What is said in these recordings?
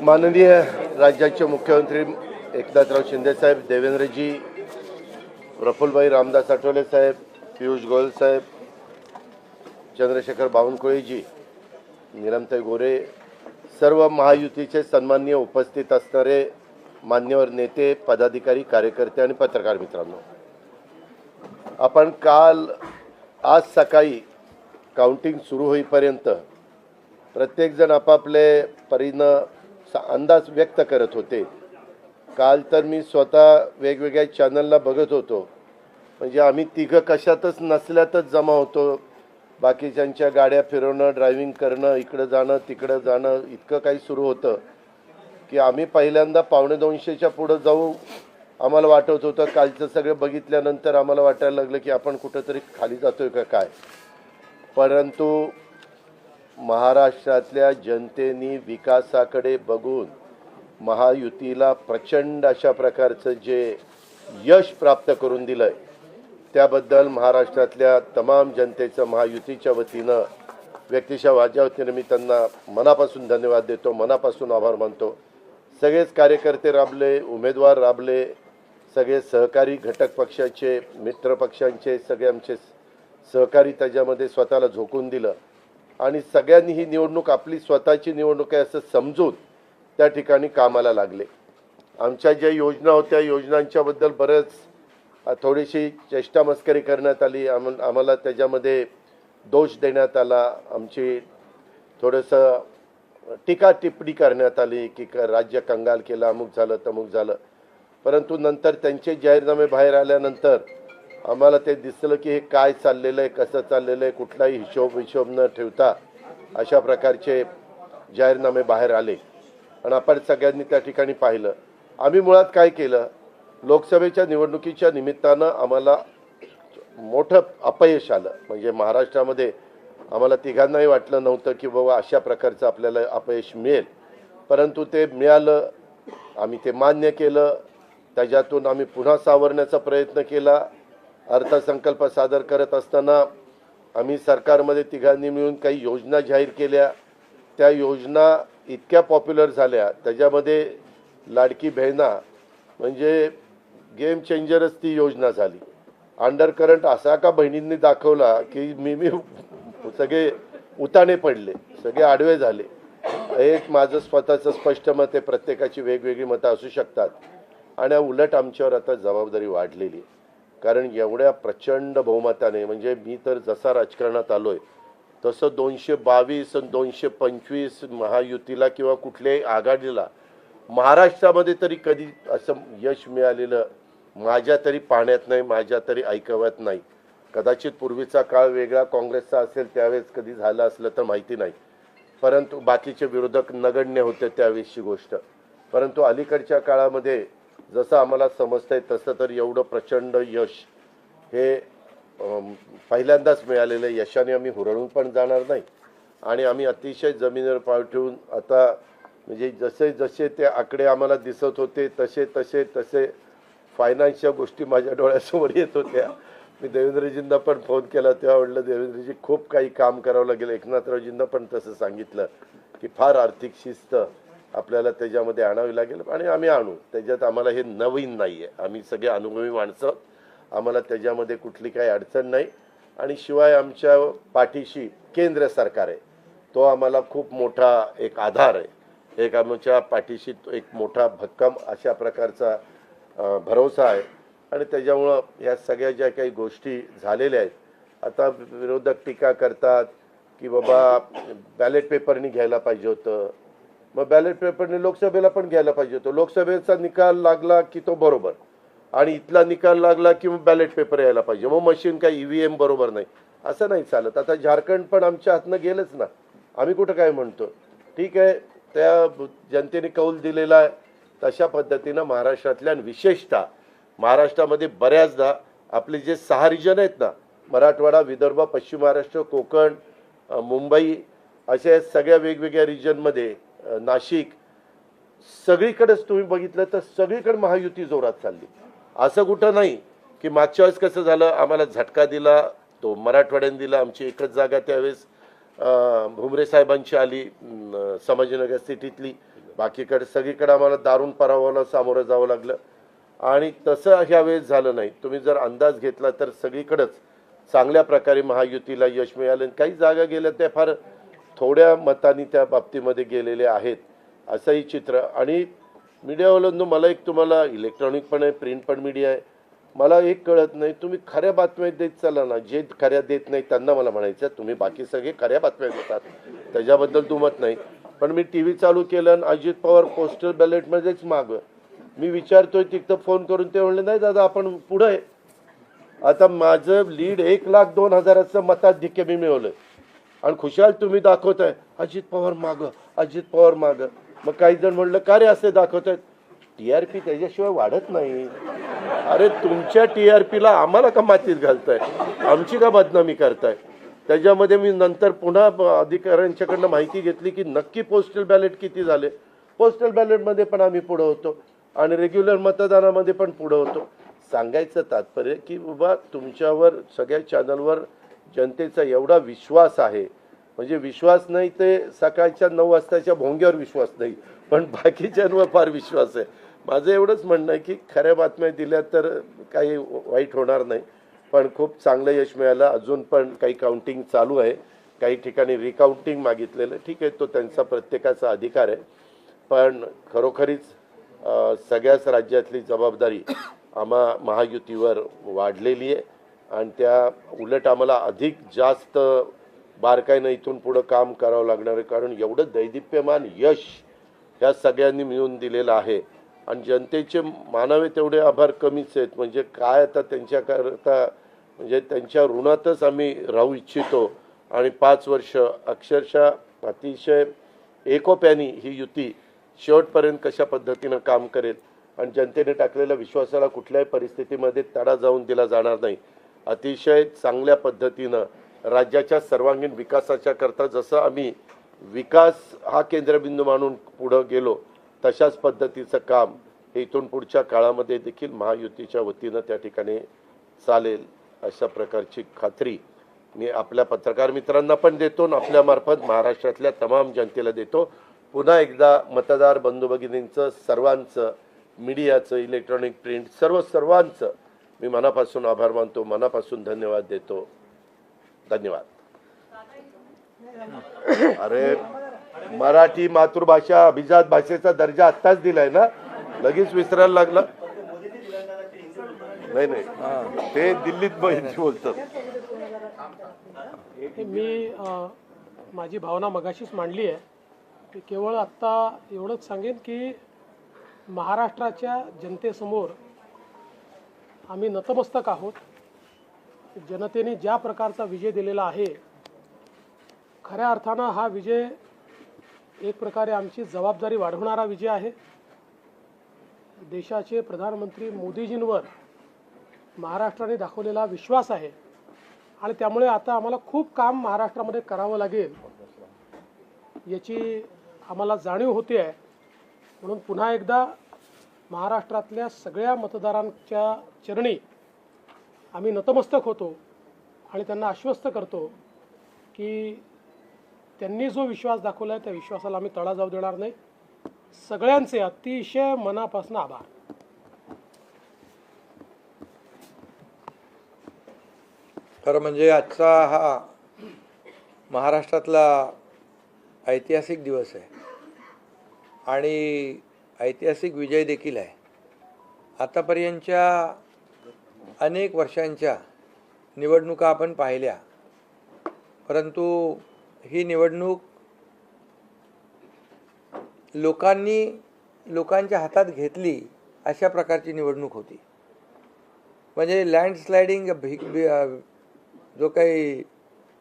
माननीय राज्याचे मुख्यमंत्री एकनाथराव शिंदे साहेब, देवेंद्रजी, प्रफुल्लभाई रामदास आठवले साहेब, पियुष गोयल साहेब, चंद्रशेखर बावनकुळेजी, नीलमताई गोरे, सर्व महायुतीचे सन्माननीय उपस्थित असणारे मान्यवर नेते, पदाधिकारी, कार्यकर्ते आणि पत्रकार मित्रांनो, आपण आज सकाळी काउंटिंग सुरू होईपर्यंत प्रत्येकजण आपापले परीनं अंदाज व्यक्त करत होते. काल तर मी स्वतः वेगवेगळ्या चॅनलला बघत होतो, म्हणजे आम्ही तिघं कशातच नसल्यातच जमा होतो. बाकीच्यांच्या गाड्या फिरवणं, ड्रायव्हिंग करणं, इकडं जाणं तिकडं जाणं, इतकं काही सुरू होतं की आम्ही पहिल्यांदा 1:45च्या पुढं जाऊ आम्हाला वाटत होतं. कालचं सगळं बघितल्यानंतर आम्हाला वाटायला लागलं की आपण कुठंतरी खाली जातोय का काय. परंतु महाराष्ट्रातल्या जनतेने विकासाकडे बघून महायुतीला प्रचंड अशा प्रकारचं जे यश प्राप्त करून दिलंय, त्याबद्दल महाराष्ट्रातल्या तमाम जनतेचं महायुतीच्या वतीनं, व्यक्तिशः माझ्या वतीनं मी त्यांना मनापासून धन्यवाद देतो, मनापासून आभार मानतो. सगळेच कार्यकर्ते राबले, उमेदवार राबले, सगळे सहकारी घटक पक्षाचे, मित्र पक्षांचे सगळे आमचे सहकारी त्याच्यामध्ये स्वतःला झोकून दिलं आणि सगळ्यांनी ही निवडणूक आपली स्वतःची निवडणूक आहे असं समजून त्या ठिकाणी कामाला लागले. आमच्या ज्या योजना होत्या, योजनांच्याबद्दल बरंच थोडीशी चेष्टा मस्करी करण्यात आली, आम्हाला त्याच्यामध्ये दोष देण्यात आला, आमची थोडंसं टीका टिप्पणी करण्यात आली की राज्य कंगाल केलं, अमुक झालं तमुक झालं. परंतु नंतर त्यांचे जाहीरनामे बाहेर आल्यानंतर आम्हाला ते दिसलं की हे काय चाललेलं आहे, कसं चाललेलं आहे, कुठलाही हिशोब न ठेवता अशा प्रकारचे जाहीरनामे बाहेर आले आणि आपण सगळ्यांनी त्या ठिकाणी पाहिलं. आम्ही मुळात काय केलं, लोकसभेच्या निवडणुकीच्या निमित्तानं आम्हाला मोठं अपयश आलं. म्हणजे महाराष्ट्रामध्ये आम्हाला तिघांनाही वाटलं नव्हतं की बाबा अशा प्रकारचं आपल्याला अपयश मिळेल, परंतु ते मिळालं. आम्ही ते मान्य केलं, त्याच्यातून आम्ही पुन्हा सावरण्याचा प्रयत्न केला. अर्थसंकल्प सादर करत असताना आम्ही सरकारमध्ये तिघांनी मिळून काही योजना जाहीर केल्या. त्या योजना इतक्या पॉप्युलर झाल्या, त्याच्यामध्ये लाडकी बहिणा म्हणजे गेम चेंजरच ती योजना झाली. अंडरकरंट असा का बहिणींनी दाखवला की मी सगळे उताने पडले, सगळे आडवे झाले. एक माझं स्वतःचं स्पष्ट मत आहे, प्रत्येकाची वेगवेगळी मतं असू शकतात आणि उलट आमच्यावर आता जबाबदारी वाढलेली आहे. कारण एवढ्या प्रचंड बहुमताने, म्हणजे मी तर जसा राजकारणात आलोय तसं 222 आणि 225 महायुतीला किंवा कुठल्याही आघाडीला महाराष्ट्रामध्ये तरी कधी असं यश मिळालेलं माझ्या तरी पाहण्यात नाही, माझ्या तरी ऐकवत नाही. कदाचित पूर्वीचा काळ वेगळा काँग्रेसचा असेल, त्यावेळेस कधी झालं असलं तर माहिती नाही, परंतु बाकीचे विरोधक नगण्य होते त्यावेळेसची गोष्ट. परंतु अलीकडच्या काळामध्ये जसं आम्हाला समजतंय तसं तर एवढं प्रचंड यश हे पहिल्यांदाच मिळालेलं यशाने आम्ही हुरळून पण जाणार नाही आणि आम्ही अतिशय जमिनीवर पाय ठेवून आता, म्हणजे जसे जसे ते आकडे आम्हाला दिसत होते तसे तसे तसे फायनान्सच्या गोष्टी माझ्या डोळ्यासमोर येत होत्या. मी देवेंद्रजींना पण फोन केला तेव्हा म्हटलं, देवेंद्रजी खूप काही काम करावं लागेल. एकनाथरावजींना पण तसं सांगितलं की फार आर्थिक शिस्त आपल्याला त्याच्यामध्ये आणावी लागेल आणि आम्ही आणू. त्याच्यात आम्हाला हे नवीन नाही आहे, आम्ही सगळे अनुभवी माणसं, आम्हाला त्याच्यामध्ये कुठली काही अडचण नाही. आणि शिवाय आमच्या पाठीशी केंद्र सरकार आहे, तो आम्हाला खूप मोठा एक आधार आहे. एक आमच्या पाठीशी एक मोठा भक्कम अशा प्रकारचा भरोसा आहे. आणि त्याच्यामुळं ह्या सगळ्या ज्या काही गोष्टी झालेल्या आहेत, आता विरोधक टीका करतात की बाबा बॅलेट पेपरनी घ्यायला पाहिजे होतं, मग बॅलेट पेपरने लोकसभेला पण घ्यायला पाहिजे होतं. लोकसभेचा निकाल लागला की तो बरोबर आणि इथला निकाल लागला की मग बॅलेट पेपर यायला पाहिजे, मग मशीन काही EVM बरोबर नाही, असं नाही चालत. आता झारखंड पण आमच्या हातनं गेलंच ना, आम्ही कुठं काय म्हणतो. ठीक आहे, त्या जनतेने कौल दिलेला आहे तशा पद्धतीनं महाराष्ट्रातल्या, विशेषतः महाराष्ट्रामध्ये बऱ्याचदा आपले जे 6 रिजन आहेत ना, मराठवाडा, विदर्भ, पश्चिम महाराष्ट्र, कोकण, मुंबई, अशा सगळ्या वेगवेगळ्या रिजनमध्ये, नाशिक, सगळीकडेच तुम्ही बघितलं तर सगळीकडे महायुती जोरात चालली. असं कुठं नाही की मागच्या वेळेस कसं झालं, आम्हाला झटका दिला तो मराठवाड्याने दिला. आमची एकच जागा त्यावेळेस भुमरे साहेबांची आली, संभाजीनगर सिटीतली, बाकीकडे सगळीकडे आम्हाला दारुण पराभवाला सामोरं जावं लागलं आणि तसं ह्या वेळेस झालं नाही. तुम्ही जर अंदाज घेतला तर सगळीकडेच चांगल्या प्रकारे महायुतीला यश मिळालं. काही जागा गेल्या त्या फार थोड्या मतांनी त्या बाबतीमध्ये गेलेले आहेत असंही चित्र. आणि मीडियावाल्यांनो, मला एक, तुम्हाला इलेक्ट्रॉनिक पण आहे, प्रिंट पण मीडिया आहे, मला एक कळत नाही, तुम्ही खऱ्या बातम्या देत चला ना. जे खऱ्या देत नाही त्यांना मला म्हणायचं तुम्ही बाकी सगळे खऱ्या बातम्या देतात, त्याच्याबद्दल दुमत नाही. पण मी टी व्ही चालू केलं आणि अजित पवार पोस्टल बॅलेटमध्येच मागं, मी विचारतोय तिथं फोन करून, ते म्हणले नाही दादा आपण पुढं आहे. आता माझं लीड 1,02,000 मताधिक्य मी मिळवलं आणि खुशाल तुम्ही दाखवताय अजित पवार मागं, अजित पवार मागं. मग काही जण म्हणलं का रे असे दाखवतायत, TRP त्याच्याशिवाय वाढत नाही. अरे तुमच्या TRPला आम्हाला का मातीत घालताय, आमची का बदनामी करताय. त्याच्यामध्ये मी नंतर पुन्हा अधिकाऱ्यांच्याकडनं माहिती घेतली की नक्की पोस्टल बॅलेट किती झाले. पोस्टल बॅलेटमध्ये पण आम्ही पुढं होतो आणि रेग्युलर मतदानामध्ये पण पुढं होतो. सांगायचं तात्पर्य की बाबा तुमच्यावर सगळ्या चॅनलवर जनतेचा एवढा विश्वास आहे, म्हणजे विश्वास नाही ते सकाळच्या 9 वाजताच्या भोंग्यावर विश्वास नाही, पण बाकीच्यांवर फार विश्वास आहे. माझं एवढंच म्हणणं आहे की खऱ्या बातम्या दिल्या तर काही वाईट होणार नाही. पण खूप चांगलं यश मिळालं. अजून पण काही काउंटिंग चालू आहे, काही ठिकाणी रिकाउंटिंग मागितलेलं, ठीक आहे, तो त्यांचा प्रत्येकाचा अधिकार आहे. पण खरोखरीच सगळ्याच राज्यातली जबाबदारी आम्हा महायुतीवर वाढलेली आहे आणि त्या उलट आम्हाला अधिक जास्त बारकाईनं इथून पुढं काम करावं लागणार आहे. कारण एवढं दैदिप्यमान यश ह्या सगळ्यांनी मिळून दिलेलं आहे आणि जनतेचे मानावे तेवढे आभार कमीच आहेत. म्हणजे काय आता त्यांच्याकरता, म्हणजे त्यांच्या ऋणातच आम्ही राहू इच्छितो. आणि 5 वर्ष अक्षरशः अतिशय एकोप्याने ही युती शेवटपर्यंत कशा पद्धतीनं काम करेल आणि जनतेने टाकलेल्या विश्वासाला कुठल्याही परिस्थितीमध्ये तडा जाऊन दिला जाणार नाही. अतिशय चांगल्या पद्धतीनं राज्याच्या सर्वांगीण विकासाच्या करता जसं आम्ही विकास हा केंद्रबिंदू मानून पुढं गेलो, तशाच पद्धतीचं काम हे इथून पुढच्या काळामध्ये देखील महायुतीच्या वतीनं त्या ठिकाणी चालेल अशा प्रकारची खात्री मी आपल्या पत्रकार मित्रांना पण देतो आणि आपल्यामार्फत महाराष्ट्रातल्या तमाम जनतेला देतो. पुन्हा एकदा मतदार बंधू भगिनींचं, सर्वांचं, मीडियाचं, इलेक्ट्रॉनिक, प्रिंट, सर्वांचं मी मनापासून आभार मानतो, मनापासून धन्यवाद देतो. धन्यवाद. अरे मराठी मातृभाषा अभिजात भाषेचा दर्जा आत्ताच दिलाय ना, लगेच विसरायला लागला. नाही नाही, ते दिल्लीत बोलतात. मी माझी भावना मगाशीच मांडली आहे की केवळ आत्ता एवढंच सांगेन की महाराष्ट्राच्या जनतेसमोर आम्ही नतमस्तक आहोत. जनतेने ज्या प्रकारचा विजय दिलेला आहे, खऱ्या अर्थानं हा विजय एक प्रकारे आमची जबाबदारी वाढवणारा विजय आहे. देशाचे प्रधानमंत्री मोदीजींवर महाराष्ट्राने दाखवलेला विश्वास आहे आणि त्यामुळे आता आम्हाला खूप काम महाराष्ट्रामध्ये करावं लागेल याची आम्हाला जाणीव होते आहे. म्हणून पुन्हा एकदा महाराष्ट्रातल्या सगळ्या मतदारांच्या चरणी आम्ही नतमस्तक होतो आणि त्यांना आश्वस्त करतो की त्यांनी जो विश्वास दाखवला आहे त्या विश्वासाला आम्ही तडा जाऊ देणार नाही. सगळ्यांचे अतिशय मनापासून आभार. खरं म्हणजे आजचा हा महाराष्ट्रातला ऐतिहासिक दिवस आहे आणि ऐतिहासिक विजय देखील आहे. आतापर्यंतच्या अनेक वर्षांच्या निवडणुका आपण पाहिल्या, परंतु ही निवडणूक लोकांच्या हातात घेतली अशा प्रकारची निवडणूक होती. म्हणजे लँडस्लायडिंग जो काही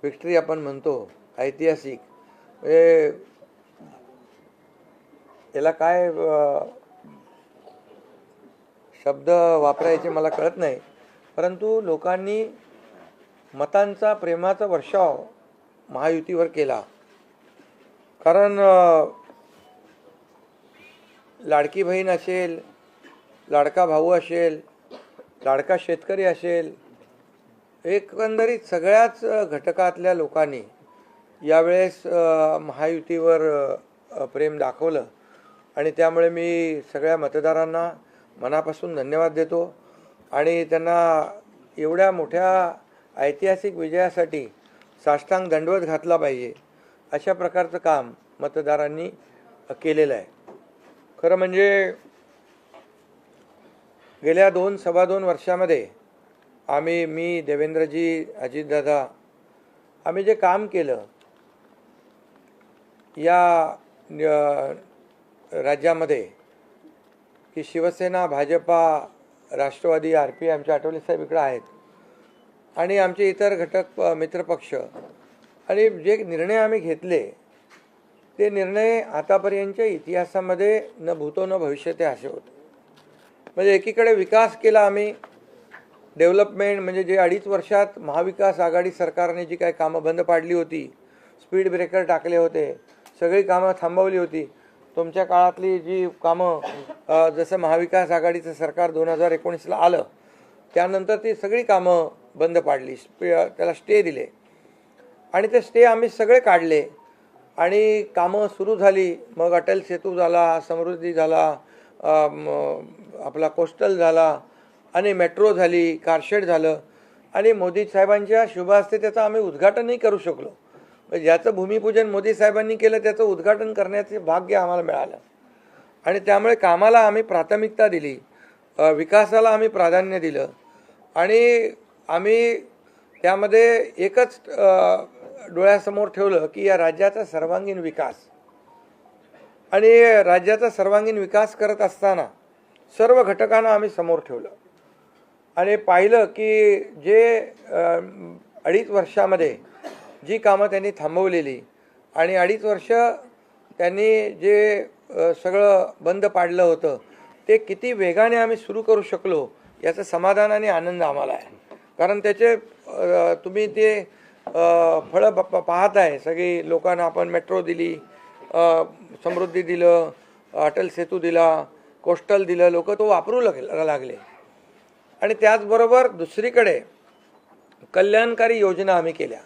विक्ट्री आपण म्हणतो ऐतिहासिक, याला काय शब्द वापरायचे मला कळत नाही, परंतु लोकांनी मतांचा, प्रेमाचा वर्षाव महायुतीवर केला. कारण लाडकी बहीण असेल, लाडका भाऊ असेल, लाडका शेतकरी असेल, एकंदरीत सगळ्याच घटकातल्या लोकांनी यावेळेस महायुतीवर प्रेम दाखवलं आणि त्यामुळे मी सगळ्या मतदारांना मनापासून धन्यवाद देतो आणि त्यांना एवढ्या मोठ्या ऐतिहासिक विजयासाठी साष्टांग दंडवत घातला पाहिजे अशा प्रकारचं काम मतदारांनी केलेलं आहे. खरं म्हणजे गेल्या 2-2.25 वर्षामध्ये मी, देवेंद्रजी, अजितदादा आम्ही जे काम केलं या राज्यामध्ये की शिवसेना, भाजपा, राष्ट्रवादी, RP आमचे आठवले साहेब इकडे आहेत आणि आमचे इतर घटक मित्रपक्ष आणि जे निर्णय आम्ही घेतले ते निर्णय आतापर्यंतच्या इतिहासामध्ये न भूतो न भविष्यते असे होते. म्हणजे एकीकडे विकास केला आम्ही, डेव्हलपमेंट म्हणजे जे 2.5 वर्षात महाविकास आघाडी सरकारने जी काही कामं बंद पाडली होती, स्पीड ब्रेकर टाकले होते, सगळी कामं थांबवली होती. तुमच्या काळातली जी कामं जसं महाविकास आघाडीचं सरकार 2019ला आलं त्यानंतर ती सगळी कामं बंद पाडली, त्याला स्टे दिले आणि ते स्टे आम्ही सगळे काढले आणि कामं सुरू झाली. मग अटल सेतू झाला, समृद्धी झाला, आपला कोस्टल झाला आणि मेट्रो झाली, कारशेड झालं आणि मोदी साहेबांच्या शुभ हस्ते त्याचं आम्ही उद्घाटनही करू शकलो. ज्याचं भूमिपूजन मोदी साहेबांनी केलं त्याचं उद्घाटन करण्याचे भाग्य आम्हाला मिळालं आणि त्यामुळे कामाला आम्ही प्राथमिकता दिली, विकासाला आम्ही प्राधान्य दिलं आणि आम्ही त्यामध्ये एकच डोळ्यासमोर ठेवलं की या राज्याचा सर्वांगीण विकास. आणि राज्याचा सर्वांगीण विकास करत असताना सर्व घटकांना आम्ही समोर ठेवलं आणि पाहिलं की जे 2.5 वर्षामध्ये जी कामं त्यांनी थांबवलेली आणि 2.5 वर्ष त्यांनी जे सगळं बंद पाडलं होतं ते किती वेगाने आम्ही सुरू करू शकलो याचं समाधान आणि आनंद आम्हाला आहे. कारण त्याचे तुम्ही ते फळं पाहत आहे. सगळी लोकांना आपण मेट्रो दिली, समृद्धी दिलं, अटल सेतू दिला, कोस्टल दिलं, लोक तो वापरू लागले. आणि त्याचबरोबर दुसरीकडे कल्याणकारी योजना आम्ही केल्या.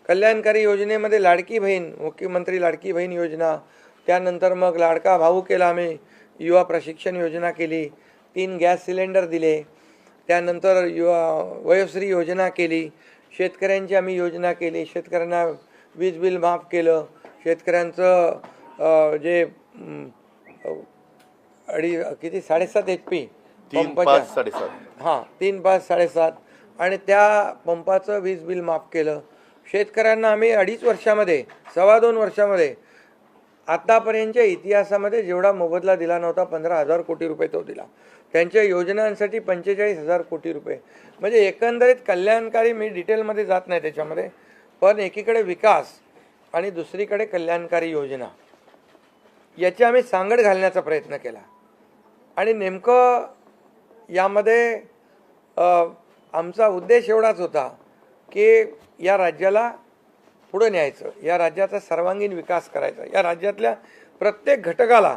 कल्याणकारी योजनेमध्ये लाडकी बहीण, मुख्यमंत्री लाडकी बहीण योजना, त्यानंतर मग लाडका भाऊ केला आम्ही, युवा प्रशिक्षण योजना केली, 3 गॅस सिलेंडर दिले, त्यानंतर वयोश्री योजना केली, शेतकऱ्यांची आम्ही योजना केली, शेतकऱ्यांना वीज बिल माफ केलं, शेतकऱ्यांचं जे 7.5 HP 3, 5, 7.5 हां 3, 5, 7.5 आणि त्या पंपाचं वीज बिल माफ केलं. शेतकऱ्यांना आम्ही 2.5 वर्षामध्ये 2.25 वर्षामध्ये आतापर्यंतच्या इतिहासामध्ये जेवढा मोबदला दिला नव्हता 15,000 कोटी रुपये तो दिला. त्यांच्या योजनांसाठी 45,000 कोटी रुपये. म्हणजे एकंदरीत कल्याणकारी, मी डिटेलमध्ये जात नाही त्याच्यामध्ये, पण एकीकडे विकास आणि दुसरीकडे कल्याणकारी योजना याची आम्ही सांगड घालण्याचा प्रयत्न केला. आणि नेमकं यामध्ये आमचा उद्देश एवढाच होता की या राज्याला पुढे न्यायचं, या राज्याचा सर्वांगीण विकास करायचा, या राज्यातल्या प्रत्येक घटकाला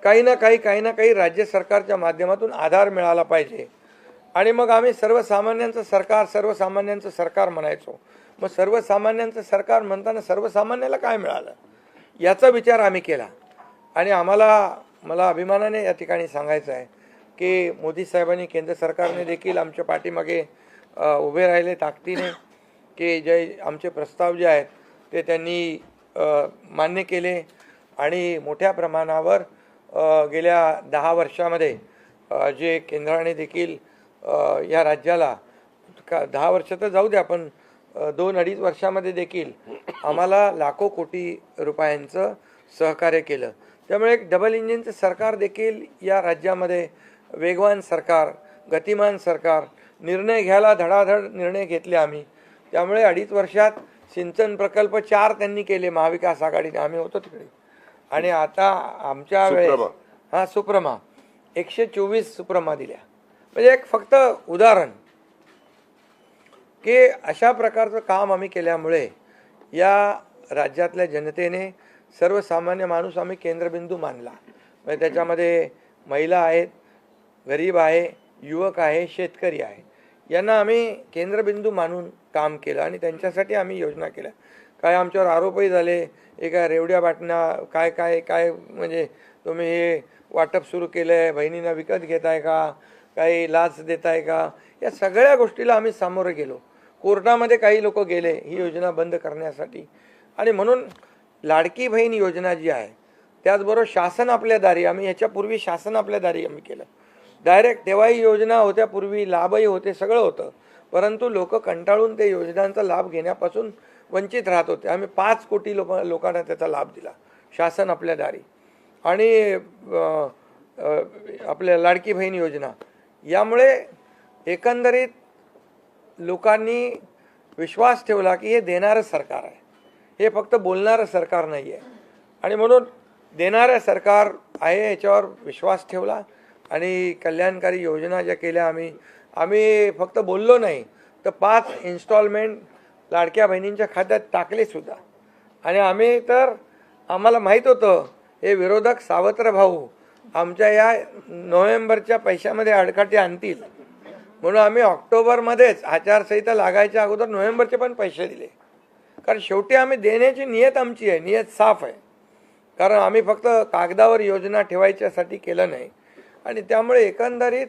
काही ना काही राज्य सरकारच्या माध्यमातून आधार मिळाला पाहिजे. आणि मग आम्ही सर्वसामान्यांचं सरकार म्हणायचो. मग सर्वसामान्यांचं सरकार म्हणताना सर्वसामान्याला काय मिळालं याचा विचार आम्ही केला. आणि मला अभिमानाने या ठिकाणी सांगायचं आहे की मोदी साहेबांनी, केंद्र सरकारने देखील आमच्या पाठीमागे उभे राहिले ताकदीने, की जे आमचे प्रस्ताव जे आहेत ते त्यांनी मान्य केले आणि मोठ्या प्रमाणावर गेल्या 10 वर्षामध्ये जे केंद्राने देखील या राज्याला 10 वर्ष तर जाऊ द्या, पण 2-2.5 वर्षामध्ये देखील आम्हाला लाखो कोटी रुपयांचं सहकार्य केलं. त्यामुळे एक डबल इंजिनचं सरकार देखील या राज्यामध्ये, वेगवान सरकार, गतिमान सरकार, निर्णय घ्यायला धडाधड निर्णय घेतले आम्ही. त्यामुळे 2.5 वर्षात सिंचन प्रकल्प 4 त्यांनी केले महाविकास आघाडीने, आम्ही होतो तिकडे. आणि आता आमच्या वेळेस सुप्रमा 124 सुप्रमा दिल्या. म्हणजे एक फक्त उदाहरण की अशा प्रकारचं काम आम्ही केल्यामुळे या राज्यातल्या जनतेने सर्वसामान्य माणूस आम्ही केंद्रबिंदू मानला. म्हणजे त्याच्यामध्ये महिला आहेत, गरीब आहे, युवक आहे, शेतकरी आहे, यांना आम्ही केंद्रबिंदू मानून काम केलं आणि त्यांच्यासाठी आम्ही योजना केल्या. काय आमच्यावर आरोपही झाले, एका रेवड्या बाटण्या काय म्हणजे तुम्ही हे वाटप सुरू केलं आहे, बहिणींना विकत घेताय का, काही लाच देताय का, या सगळ्या गोष्टीला आम्ही सामोरे गेलो. कोर्टामध्ये काही लोक गेले ही योजना बंद करण्यासाठी. आणि म्हणून लाडकी बहीण योजना जी आहे, त्याचबरोबर शासन आपल्या दारी, आम्ही ह्याच्यापूर्वी शासन आपल्या दारी आम्ही केलं. डायरेक्ट तेव्हाही योजना होत्या, पूर्वी लाभही होते, सगळं होतं, परंतु लोक कंटाळून ते योजनांचा लाभ घेण्यापासून वंचित राहत होते. आम्ही 5 कोटी लोकांना त्याचा लाभ दिला, शासन आपल्या दारी. आणि आपल्या लाडकी बहीण योजना, यामुळे एकंदरीत लोकांनी विश्वास ठेवला की हे देणारं सरकार आहे, हे फक्त बोलणारं सरकार नाही आहे. आणि म्हणून देणारं सरकार आहे याच्यावर विश्वास ठेवला आणि कल्याणकारी योजना ज्या केल्या आम्ही फक्त बोललो नाही, तर 5 इन्स्टॉलमेंट लाडक्या बहिणींच्या खात्यात टाकले सुद्धा. आणि आम्ही तर आम्हाला माहीत होतं हे विरोधक सावत्र भाऊ आमच्या या नोव्हेंबरच्या पैशामध्ये अडकाटी आणतील, म्हणून आम्ही ऑक्टोबरमध्येच आचारसंहिता लागायच्या अगोदर नोव्हेंबरचे पण पैसे दिले. कारण शेवटी आम्ही देण्याची नियत आमची आहे, नियत साफ आहे. कारण आम्ही फक्त कागदावर योजना ठेवायच्यासाठी केलं नाही. आणि त्यामुळे एकंदरीत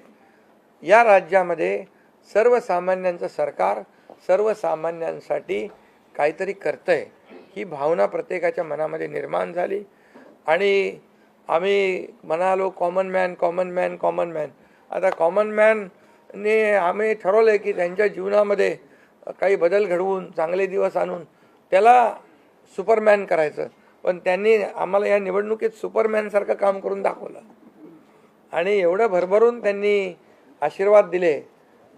या राज्यामध्ये सर्वसामान्यांचं सरकार सर्वसामान्यांसाठी काहीतरी करतंय ही भावना प्रत्येकाच्या मनामध्ये निर्माण झाली. आणि आम्ही म्हणालो कॉमन मॅन. आता कॉमन मॅनने आम्ही ठरवलं आहे की त्यांच्या जीवनामध्ये काही बदल घडवून चांगले दिवस आणून त्याला सुपरमॅन करायचं. पण त्यांनी आम्हाला या निवडणुकीत सुपरमॅनसारखं काम करून दाखवलं आणि एवढं भरभरून त्यांनी आशीर्वाद दिले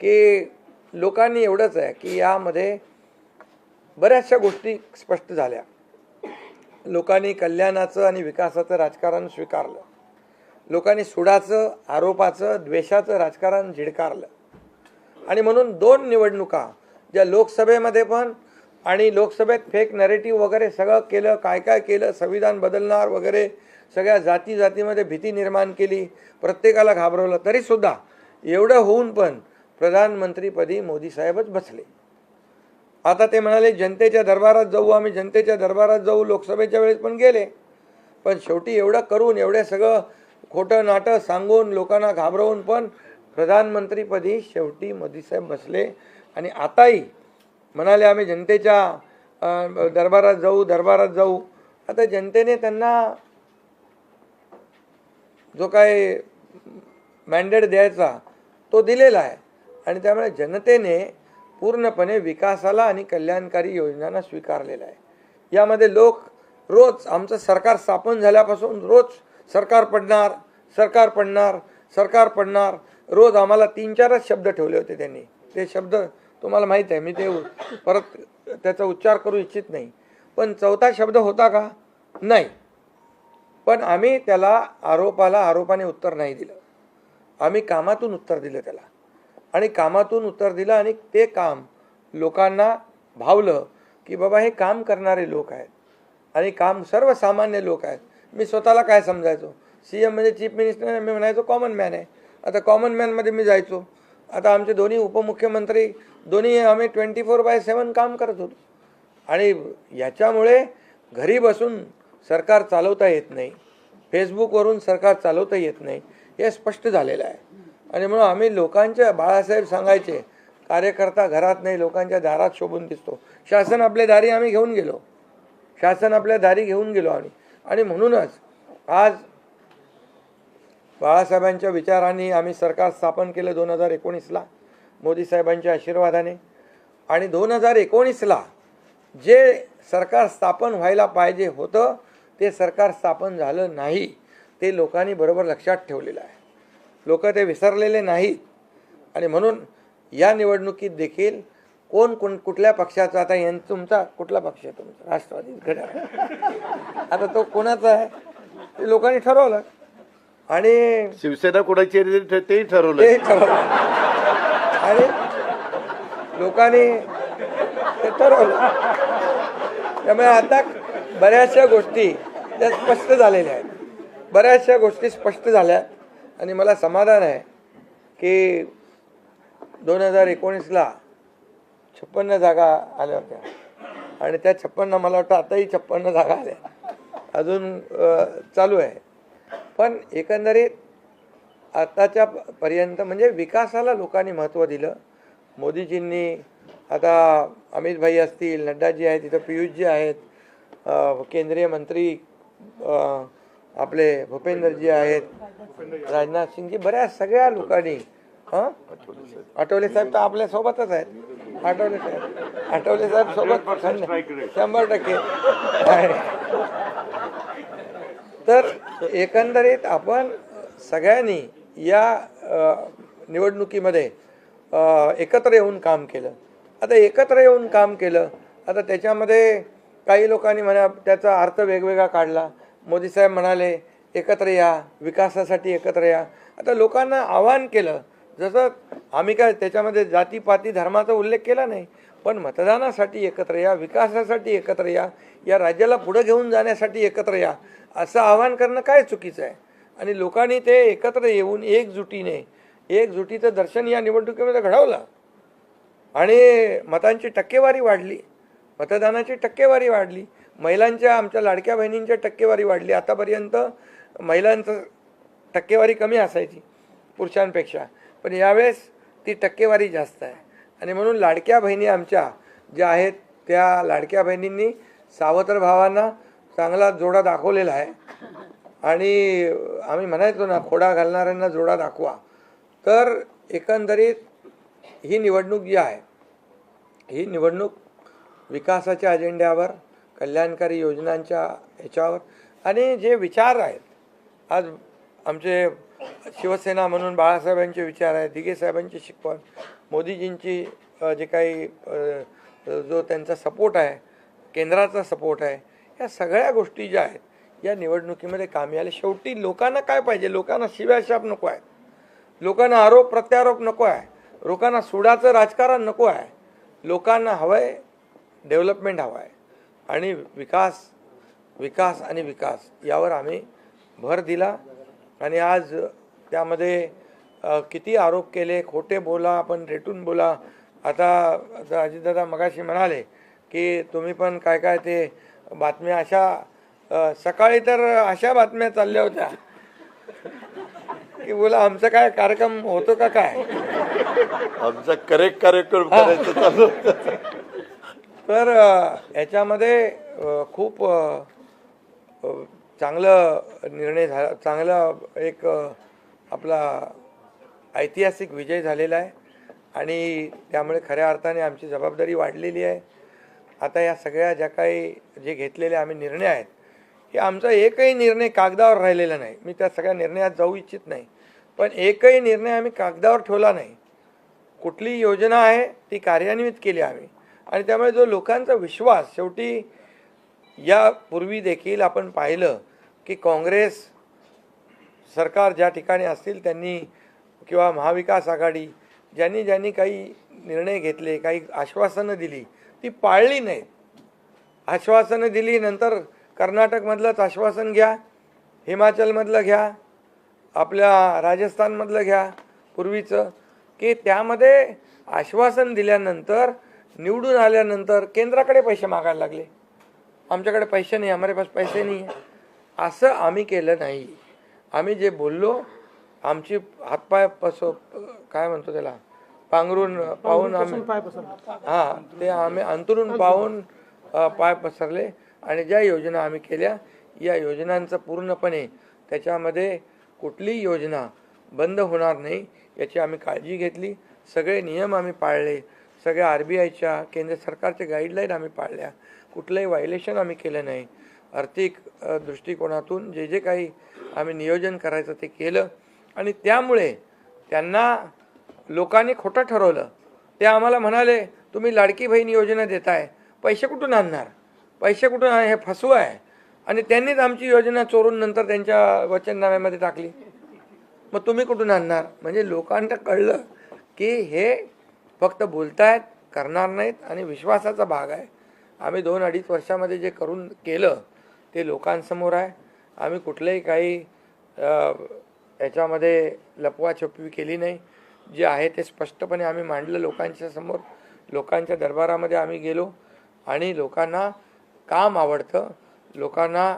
की लोकांनी एवढंच आहे की यामध्ये बऱ्याचशा गोष्टी स्पष्ट झाल्या. लोकांनी कल्याणाचं आणि विकासाचं राजकारण स्वीकारलं. लोकांनी सुडाचं, आरोपाचं, द्वेषाचं राजकारण झिडकारलं. आणि म्हणून 2 निवडणुका ज्या लोकसभेमध्ये पण आणि लोकसभेत फेक नॅरेटिव्ह वगैरे सगळं केलं, काय केलं, संविधान बदलणार वगैरे, सगळ्या जातीमध्ये भीती निर्माण केली, प्रत्येकाला घाबरवलं. तरीसुद्धा एवढं होऊन पण प्रधानमंत्रीपदी मोदी साहेबच बसले. आता ते म्हणाले जनतेच्या दरबारात जाऊ, आम्ही जनतेच्या दरबारात जाऊ. लोकसभेच्या वेळेस पण गेले, पण शेवटी एवढं करून, एवढं सगळं खोटं नाटं सांगून, लोकांना घाबरवून पण प्रधानमंत्रीपदी शेवटी मोदी साहेब बसले. आणि आताही म्हणाले आम्ही जनतेच्या दरबारात जाऊ. आता जनतेने त्यांना जो काय मॅन्डेट द्यायचा तो दिलेला आहे. आणि त्यामुळे जनतेने पूर्णपणे विकासाला आणि कल्याणकारी योजनांना स्वीकारलेला आहे. यामध्ये लोक रोज आमचं सरकार स्थापन झाल्यापासून रोज सरकार पडणार रोज आम्हाला 3-4च शब्द ठेवले होते त्यांनी. ते शब्द तुम्हाला माहीत आहे, मी ते परत त्याचा उच्चार करू इच्छित नाही. पण 4था शब्द होता का? नाही. पण आम्ही त्याला आरोपाने उत्तर नाही दिलं. आम्ही कामातून उत्तर दिलं त्याला. आणि कामातून उत्तर दिलं आणि ते काम लोकांना भावलं की बाबा हे काम करणारे लोक आहेत आणि काम सर्वसामान्य लोक आहेत. मी स्वतःला काय समजायचो, CM म्हणजे चीफ मिनिस्टर, मी म्हणायचो कॉमन मॅन आहे. आता कॉमन मॅनमध्ये मी जायचो. आता आमचे दोन्ही उपमुख्यमंत्री दोन्ही आम्ही 24/7 काम करत होतो. आणि याच्यामुळे घरी बसून सरकार चालवता येत नाही, फेसबुकवरून सरकार चालवता येत नाही, हे स्पष्ट झालेलं आहे. आणि म्हणून आम्ही लोकांच्या, बाळासाहेब सांगायचे, कार्यकर्ता घरात नाही लोकांच्या दारात शोभून दिसतो. शासन आपल्या दारी आम्ही घेऊन गेलो आम्ही. आणि म्हणूनच आज बाळासाहेबांच्या विचारांनी आम्ही सरकार स्थापन केलं 2019ला मोदी साहेबांच्या आशीर्वादाने. आणि 2019ला जे सरकार स्थापन व्हायला पाहिजे होतं ते सरकार स्थापन झालं नाही. ते लोकांनी बरोबर लक्षात ठेवलेलं आहे. लोक ते विसरलेले नाहीत. आणि म्हणून या निवडणुकीत देखील कुठल्या पक्षाचा, आता तुमचा कुठला पक्ष आहे? तुमचा राष्ट्रवादी घड्याळ. आता तो कोणाचा आहे ते लोकांनी ठरवलं. आणि शिवसेना कोणाची तेही ठरवलं. आणि लोकांनी ते ठरवलं. त्यामुळे आता बऱ्याचशा गोष्टी त्या स्पष्ट झालेल्या आहेत. बऱ्याचशा गोष्टी स्पष्ट झाल्या. आणि मला समाधान आहे की 2019ला 56 जागा आल्या होत्या. आणि त्या 56 मला वाटतं आताही 56 जागा आल्या, अजून चालू आहे. पण एकंदरीत आताच्या पर्यंत म्हणजे विकासाला लोकांनी महत्त्व दिलं. मोदीजींनी आता अमित भाई असतील, नड्डाजी आहेत, तिथं पियुषजी आहेत, केंद्रीय मंत्री आपले भूपेंद्रजी आहेत, राजनाथ सिंगजी, बऱ्याच सगळ्या लोकांनी आठवले साहेब तर आपल्या सोबतच आहेत. आठवले साहेब सोबत 100% तर एकंदरीत आपण सगळ्यांनी या निवडणुकीमध्ये एकत्र येऊन काम केलं. आता एकत्र येऊन काम केलं, आता त्याच्यामध्ये काही लोकांनी म्हणा त्याचा अर्थ वेगवेगळा काढला. मोदी साहेब म्हणाले एकत्र या, विकासासाठी एकत्र या. आता लोकांना आवाहन केलं, जसं आम्ही काय त्याच्यामध्ये जातीपाती धर्माचा उल्लेख केला नाही, पण मतदानासाठी एकत्र या, विकासासाठी एकत्र या, या राज्याला पुढे घेऊन जाण्यासाठी एकत्र या, असं आवाहन करणं काय चुकीचं आहे. आणि लोकांनी ते एकत्र येऊन एकजुटीचं दर्शन या निवडणुकीमध्ये घडवलं आणि मतांची टक्केवारी वाढली, मतदानाची टक्केवारी वाढली, महिलांच्या आमच्या लाडक्या बहिणींच्या टक्केवारी वाढली. आतापर्यंत महिलांचं टक्केवारी कमी असायची पुरुषांपेक्षा, पण यावेळेस ती टक्केवारी जास्त आहे. आणि म्हणून लाडक्या बहिणी आमच्या ज्या आहेत त्या लाडक्या बहिणींनी सावत्र भावांना चांगला जोडा दाखवलेला आहे. आणि आम्ही म्हणायचो ना, खोडा घालणाऱ्यांना जोडा दाखवा. तर एकंदरीत ही निवडणूक जी आहे, ही निवडणूक विकासाच्या अजेंड्यावर, कल्याणकारी योजनांच्या ह्याच्यावर आणि जे विचार आहेत, आज आमचे शिवसेना म्हणून बाळासाहेबांचे विचार आहेत, दिघे साहेबांची शिकवण, मोदीजींची जे काही जो त्यांचा सपोर्ट आहे, केंद्राचा सपोर्ट आहे, या सगळ्या गोष्टी ज्या आहेत या निवडणुकीमध्ये कामी आले. शेवटी लोकांना काय पाहिजे? लोकांना शिव्याशाप नको आहे, लोकांना आरोप प्रत्यारोप नको आहे, लोकांना सुडाचं राजकारण नको आहे. लोकांना हवं आहे डेव्हलपमेंट हवं आहे आणि विकास आणि विकास यावर आम्ही भर दिला. आणि आज त्यामध्ये किती आरोप केले, खोटे बोला, आपण रेटून बोला. आता अजितदादा मगाशी म्हणाले की तुम्ही पण काय काय ते बातम्या अशा सकाळी तर अशा बातम्या चालल्या होत्या की बोला आमचा काय कार्यक्रम होतो का काय, आमचा करेक्ट कार्यक्रम करायचं चालू होतं. तर याच्यामध्ये खूप चांगलं निर्णय झाला, चांगला एक आपला ऐतिहासिक विजय झालेला आहे. आणि त्यामुळे खऱ्या अर्थाने आमची जबाबदारी वाढलेली आहे. आता या सगळ्या ज्या काही जे घेतलेले आम्ही निर्णय आहेत, हे आमचा एकही निर्णय कागदावर राहिलेला नाही. मी त्या सगळ्या निर्णयात जाऊ इच्छित नाही, पण एकही निर्णय आम्ही कागदावर ठेवला नाही. कुठली योजना आहे ती कार्यान्वित केली आम्ही. आणि त्यामुळे जो लोकांचा विश्वास, शेवटी यापूर्वी देखील आपण पाहिलं की काँग्रेस सरकार ज्या ठिकाणी असतील त्यांनी किंवा महाविकास आघाडी ज्यांनी काही निर्णय घेतले, काही आश्वासनं दिली, ती पाळली नाहीत. आश्वासनं दिली, नंतर कर्नाटकमधलंच आश्वासन घ्या, हिमाचलमधलं घ्या, आपल्या राजस्थानमधलं घ्या पूर्वीचं, की त्यामध्ये आश्वासन दिल्यानंतर निवडून आल्यानंतर केंद्राकडे पैसे मागायला लागले. आमच्याकडे पैसे नाही, हमारे पास पैसे नाही आहे. असं आम्ही केलं नाही. आम्ही जे बोललो, आमची हातपाय काय म्हणतो त्याला, पांघरून पाहून आम्ही ते आम्ही अंतरून पाहून पाय पसरले. आणि ज्या योजना आम्ही केल्या, या योजनांचं पूर्णपणे त्याच्यामध्ये कुठलीही योजना बंद होणार नाही याची आम्ही काळजी घेतली. सगळे नियम आम्ही पाळले, सगळ्या RBIच्या केंद्र सरकारच्या गाईडलाईन आम्ही पाळल्या, कुठलंही व्हायलेशन आम्ही केलं नाही. आर्थिक दृष्टिकोनातून जे काही आम्ही नियोजन करायचं ते केलं. आणि त्यामुळे त्यांना लोकांनी खोटं ठरवलं. ते आम्हाला म्हणाले तुम्ही लाडकी बहीण योजना देताय, पैसे कुठून आणणार, पैसे कुठून हे फसवं आहे. आणि त्यांनीच आमची योजना चोरून नंतर त्यांच्या वचननाम्यामध्ये टाकली. मग तुम्ही कुठून आणणार? म्हणजे लोकांना कळलं की हे फक्त बोलतायत, करणार नाहीत. आणि विश्वासाचा भाग आहे. आम्ही 2-2.5 वर्षामध्ये जे करून केलं ते लोकांसमोर आहे. आम्ही कुठलंही काही याच्यामध्ये लपवाछपवी केली नाही. जे आहे ते स्पष्टपणे आम्ही मांडलं लोकांच्या समोर. लोकांच्या दरबारामध्ये आम्ही गेलो आणि लोकांना काम आवडतं, लोकांना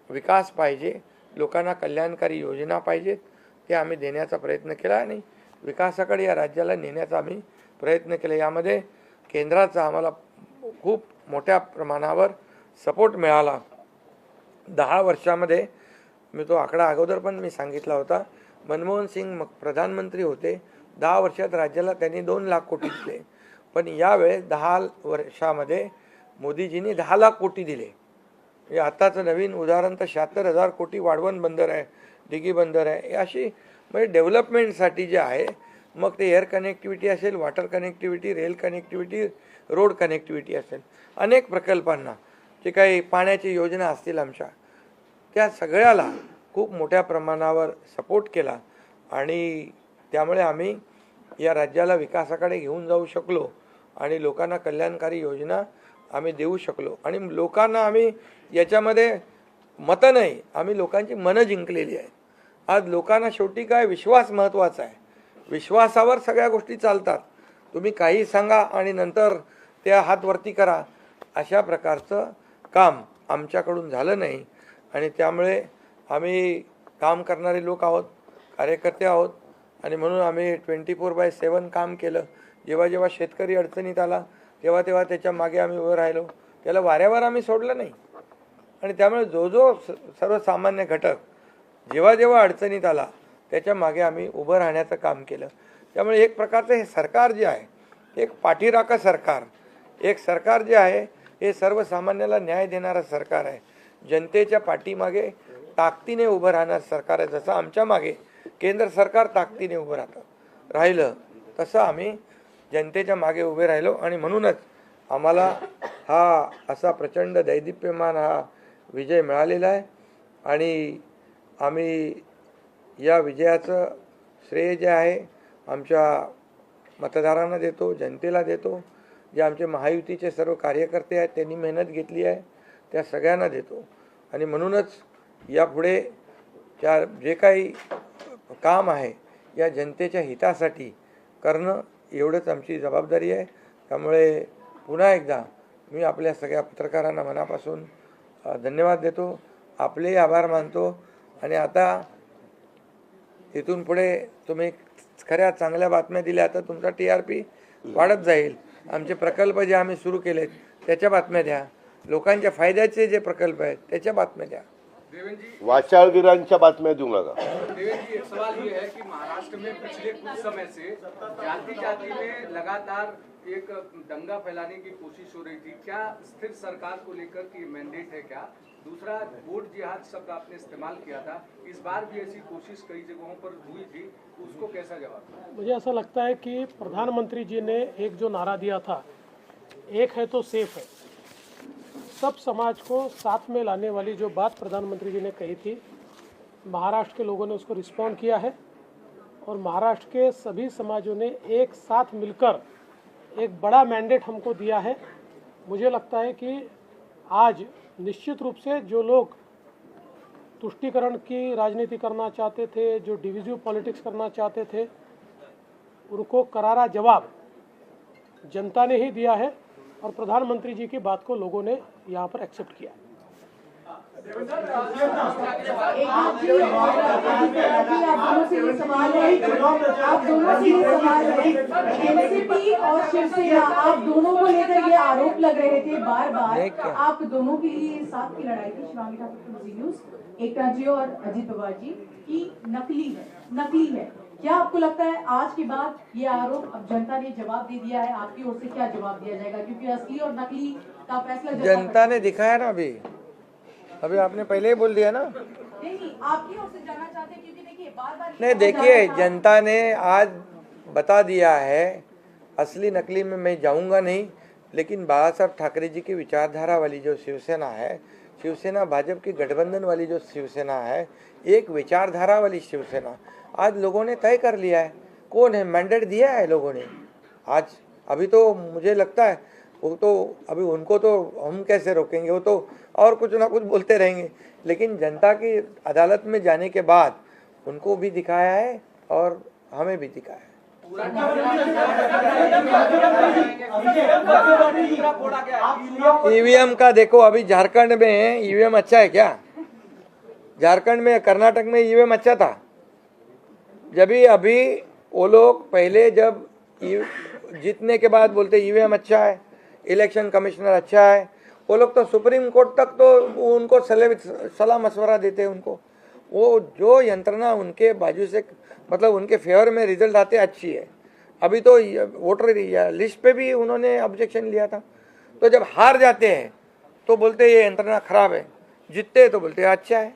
विकास पाहिजे, लोकांना कल्याणकारी योजना पाहिजेत ते आम्ही देण्याचा प्रयत्न केला आणि विकासाकडे या राज्याला नेण्याचा आम्ही प्रयत्न केला. यामध्ये केंद्राचा आम्हाला खूप मोठ्या प्रमाणावर सपोर्ट मिळाला. 10 वर्षामध्ये मी तो आकडा अगोदर पण मी सांगितला होता. मनमोहन सिंग प्रधानमंत्री होते, 10 वर्षात राज्याला त्यांनी 2 लाख कोटी दिले, पण यावेळेस 10 वर्षामध्ये मोदीजींनी 10 लाख कोटी दिले. म्हणजे आताचं नवीन उदाहरण तर 76,000 कोटी वाढवण बंदर आहे, दिघी बंदर आहे. अशी म्हणजे डेव्हलपमेंटसाठी जे आहे, मग ते एअर कनेक्टिव्हिटी असेल, water connectivity, rail connectivity, road connectivity असेल, अनेक प्रकल्पांना जे काही पाण्याची योजना असतील आमच्या, त्या सगळ्याला खूप मोठ्या प्रमाणावर सपोर्ट केला आणि त्यामुळे आम्ही या राज्याला विकासाकडे घेऊन जाऊ शकलो आणि लोकांना कल्याणकारी योजना आम्ही देऊ शकलो. आणि लोकांना आम्ही याच्यामध्ये मतं नाही, आम्ही लोकांची मनं जिंकलेली आहेत. आज लोकांना शेवटी काय विश्वास महत्त्वाचा आहे. विश्वासावर सगळ्या गोष्टी चालतात. तुम्ही काही सांगा आणि नंतर त्या हात वरती करा, अशा प्रकारचं काम आमच्याकडून झालं नाही. आणि त्यामुळे आम्ही काम करणारे लोक आहोत, कार्यकर्ते आहोत आणि म्हणून आम्ही 24/7 काम केलं. जेव्हा जेव्हा शेतकरी अडचणीत आला तेव्हा तेव्हा त्याच्या मागे आम्ही उभं राहिलो. त्याला वाऱ्यावर आम्ही सोडलं नाही. आणि त्यामुळे जो सर्वसामान्य घटक जेव्हा जेव्हा अडचणीत आला त्याच्या मागे आम्ही उभं राहण्याचं काम केलं. त्यामुळे एक प्रकारचं हे सरकार जे आहे, एक पाठीराखा सरकार, एक सरकार जे आहे हे सर्वसामान्याला न्याय देणारं सरकार आहे. जनतेच्या पाठीमागे ताकदीने उभं राहणारं सरकार आहे. जसं आमच्या मागे केंद्र सरकार ताकदीने उभं राहिलं तसं आम्ही जनतेच्या मागे उभे राहिलो. आणि म्हणूनच आम्हाला हा असा प्रचंड दैदिप्यमान हा विजय मिळालेला आहे. आणि आम्ही या विजयाचं श्रेय जे आहे आमच्या मतदारांना देतो, जनतेला देतो. जे आमचे महायुतीचे सर्व कार्यकर्ते आहेत त्यांनी मेहनत घेतली आहे त्या सगळ्यांना देतो. आणि म्हणूनच यापुढे जे काही काम आहे या जनतेच्या हितासाठी करणं एवढंच आमची जबाबदारी आहे. त्यामुळे पुन्हा एकदा मी आपल्या सगळ्या पत्रकारांना मनापासून धन्यवाद देतो, आपलेही आभार मानतो. आणि आता इथून पुढे तुम्ही खऱ्या चांगल्या बातम्या दिल्या तर तुमचा TRP वाढत जाईल. आमचे प्रकल्प जे आम्ही सुरू केलेत त्याच्या बातम्या द्या, लोकांच्या फायद्याचे जे प्रकल्प आहेत त्याच्या बातम्या द्या. वाचाळवीरांच्या बातम्या देऊ नका. देवेंद्र जी, एक सवाल ये है कि महाराष्ट्र में पिछले कुछ समय से जाति में लगातार एक दंगा फैलाने की कोशिश हो रही थी. क्या स्थिर सरकार को लेकर की मैंडेट है क्या? दूसरा, वोट जिहाद शब्द आपने इस्तेमाल किया था, इस बार भी ऐसी कोशिश कई जगहों पर हुई थी, उसको कैसा जवाब? मुझे ऐसा लगता है कि प्रधानमंत्री जी ने एक जो नारा दिया था, एक है तो सेफ है, सब समाज को साथ में लाने वाली जो बात प्रधानमंत्री जी ने कही थी, महाराष्ट्र के लोगों ने उसको रिस्पॉन्ड किया है. और महाराष्ट्र के सभी समाजों ने एक साथ मिलकर एक बड़ा मैंडेट हमको दिया है. मुझे लगता है कि आज निश्चित रूप से जो लोग तुष्टीकरण की राजनीति करना चाहते थे, जो डिविजिव पॉलिटिक्स करना चाहते थे, उनको करारा जवाब जनता ने ही दिया है. और प्रधानमंत्री जी की बात को लोगों ने यहाँ पर एक्सेप्ट किया. आप दोनों से ये सवाल है, एनसीपी और शिवसेना, आप दोनों को लेकर ये आरोप लग रहे थे बार बार, आप दोनों के लिए साथ की लड़ाई थी, शिवांगी ठाकुर, न्यूज, एकता जी और अजीत पवार जी की नकली है. क्या आपको लगता है आज के बाद ये आरोप अब जनता ने जवाब दे दिया है, आपकी ओर से क्या जवाब दिया जाएगा? क्योंकि असली और नकली का फैसला जनता ने दिखाया ना. अभी आपने पहले ही बोल दिया ना. नहीं, आपकी ओर से जाना चाहते हैं क्योंकि देखिए बार-बार नहीं, देखिए जनता ने आज बता दिया है. असली नकली में मैं जाऊंगा नहीं, लेकिन बाला साहब ठाकरे जी की विचारधारा वाली जो शिवसेना है, शिवसेना भाजपा की गठबंधन वाली जो शिवसेना है, एक विचारधारा वाली शिवसेना आज लोगों ने तय कर लिया है. कौन है, मैंडेट दिया है लोगों ने आज. अभी तो मुझे लगता है वो तो अभी उनको तो हम कैसे रोकेंगे, वो तो और कुछ ना कुछ बोलते रहेंगे. लेकिन जनता की अदालत में जाने के बाद उनको भी दिखाया है और हमें भी दिखाया है. ईवीएम का देखो, अभी झारखंड में ईवीएम अच्छा है क्या? झारखंड में, कर्नाटक में ईवीएम अच्छा था। जब भी अभी वो लोग पहले जब जीतने के बाद बोलते ईवीएम अच्छा है, इलेक्शन कमिश्नर अच्छा है, वो लोग तो सुप्रीम कोर्ट तक तो उनको सलाह मशवरा देते हैं उनको। वो जो यंत्रणा उनके बाजू से मतलब उनके फेवर में रिजल्ट आते अच्छी है। अभी तो वोटर लिस्ट पे भी उन्होंने ऑब्जेक्शन लिया था। तो जब हार जाते हैं तो बोलते ये यंत्रणा खराब है, जीतते हैं तो बोलते हैं अच्छा है।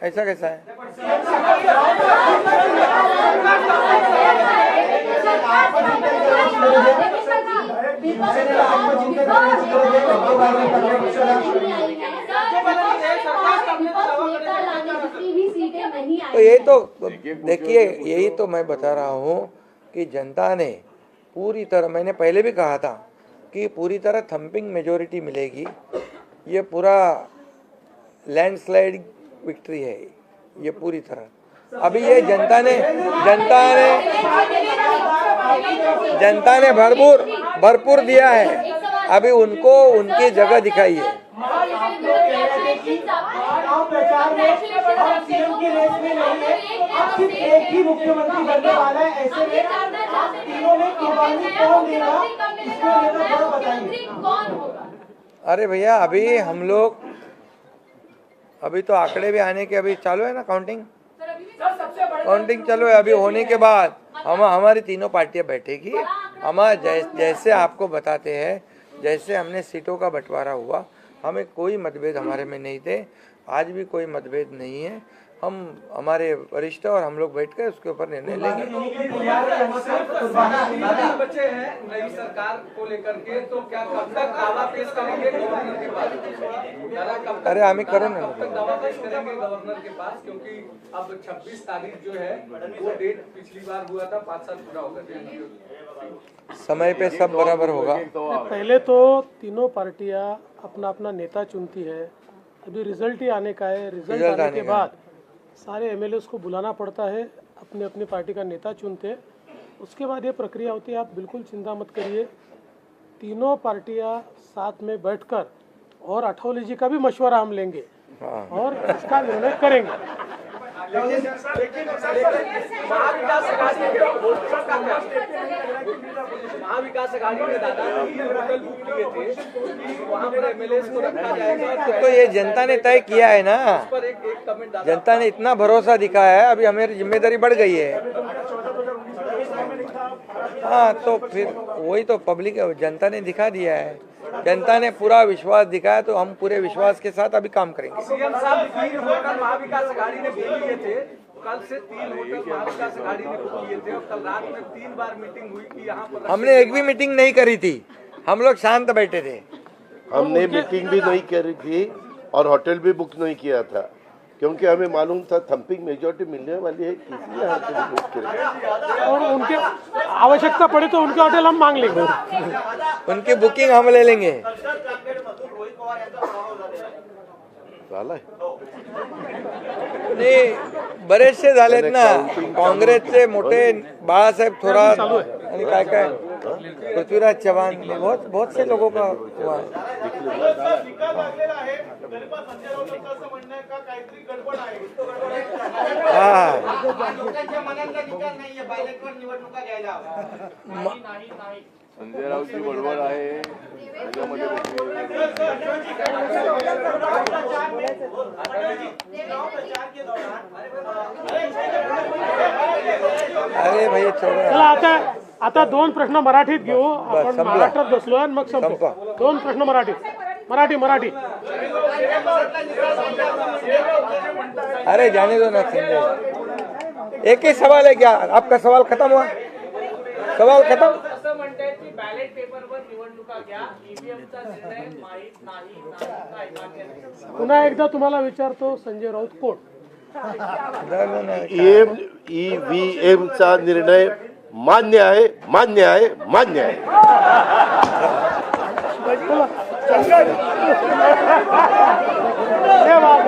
ऐसा कैसा है? तो यही तो देखिए, यही तो मैं बता रहा हूँ कि जनता ने पूरी तरह, मैंने पहले भी कहा था कि पूरी तरह थंपिंग मेजोरिटी मिलेगी। ये पूरा लैंडस्लाइड विक्ट्री है ये पूरी तरह। अभी ये जनता ने भरपूर दिया है। अभी उनको उनकी जगह दिखाई है। एक ही मुख्यमंत्री बनने वाला है, ऐसे में तीनों में कुर्बानी कौन देगा, इसको लेकर बताइए। अरे भैया, अभी हम लोग अभी तो आंकड़े भी आने के अभी चालू है ना, काउंटिंग चालू है। अभी होने के बाद हमारी तीनों पार्टियां बैठेगी। हम जैसे आपको बताते हैं, जैसे हमने सीटों का बंटवारा हुआ, हमें कोई मतभेद हमारे में नहीं थे, आज भी कोई मतभेद नहीं है। हम हमारे वरिष्ठ और हम लोग बैठ कर उसके ऊपर निर्णय लेंगे। बच्चे हैं नई सरकार को लेकर के, तो क्या कब तक दावा पेश करेंगे गवर्नर के पास? अरे हमें करो ना, कब तक दावा पेश करेंगे गवर्नर के पास? क्योंकि अब 26 तारीख जो है वो डेट पिछली बार हुआ था, 5 साल पूरा होगा। समय पे सब बराबर होगा। पहले तो तीनों पार्टियां अपना अपना नेता चुनती है। अभी रिजल्ट ही आने का है। रिजल्ट आने के बाद सारे एमएलएस को बुलाना पड़ता है, अपने अपनी पार्टी का नेता चुनते हैं, उसके बाद ये प्रक्रिया होती है। आप बिल्कुल चिंता मत करिए, तीनों पार्टियां साथ में बैठकर और अठौली जी का भी मशवरा हम लेंगे और इसका निर्णय करेंगे। महाविकास अघाड़ी ने दादा होटल बुक किए थे कि वहाँ पर एमएलएस को रखा जाएगा, तो ये जनता ने तय किया है ना। पर एक कमेंट जनता ने इतना भरोसा दिखाया है, अभी हमारी जिम्मेदारी बढ़ गई है। हाँ, तो फिर वही तो पब्लिक जनता ने दिखा दिया है। जनता ने पूरा विश्वास दिखाया, तो हम पूरे विश्वास के साथ अभी काम करेंगे। सीएम साहब 3 होटल महाविकास अघाड़ी ने बुक किए थे, कल से 3 होटल महाविकास अघाड़ी ने बुक किए थे और कल रात में 3 बार मीटिंग हुई कि यहाँ पर हमने एक भी मीटिंग नहीं करी थी, हम लोग शांत बैठे थे। हमने मीटिंग भी नहीं करी थी और होटल भी बुक नहीं किया था, क्योंकि हमें मालूम था थंपिंग मेजोरिटी मिलने वाली है, इसलिए होटल बुक करें। और उनके आवश्यकता पड़े तो उनके होटल हम मांग लेंगे, उनकी बुकिंग हम ले लेंगे। नाही, बरेचसे झालेत ना, काँग्रेसचे मोठे बाळासाहेब थोरात आणि काय काय पृथ्वीराज चव्हाण, बहुत से लोगों का हुआ है। संजय राऊतची बडबड आहे त्याच्यामध्ये अरे भैया चला आता 2 प्रश्न मराठीत घेऊ आपण। महाराष्ट्रात बसलो आणि मग संपू। 2 प्रश्न मराठी। अरे जाने दो ना संजय, एक ही सवाल है क्या? आपका सवाल खत्म हुआ? सवाल खत्म। असं म्हणताय की बॅलेट पेपरवर निवडणुका घ्या, ईव्हीएमचा निर्णय माहीत नाही। पुन्हा एकदा तुम्हाला विचारतो, संजय राऊत कोण? ईव्हीएमचा निर्णय मान्य आहे। धन्यवाद।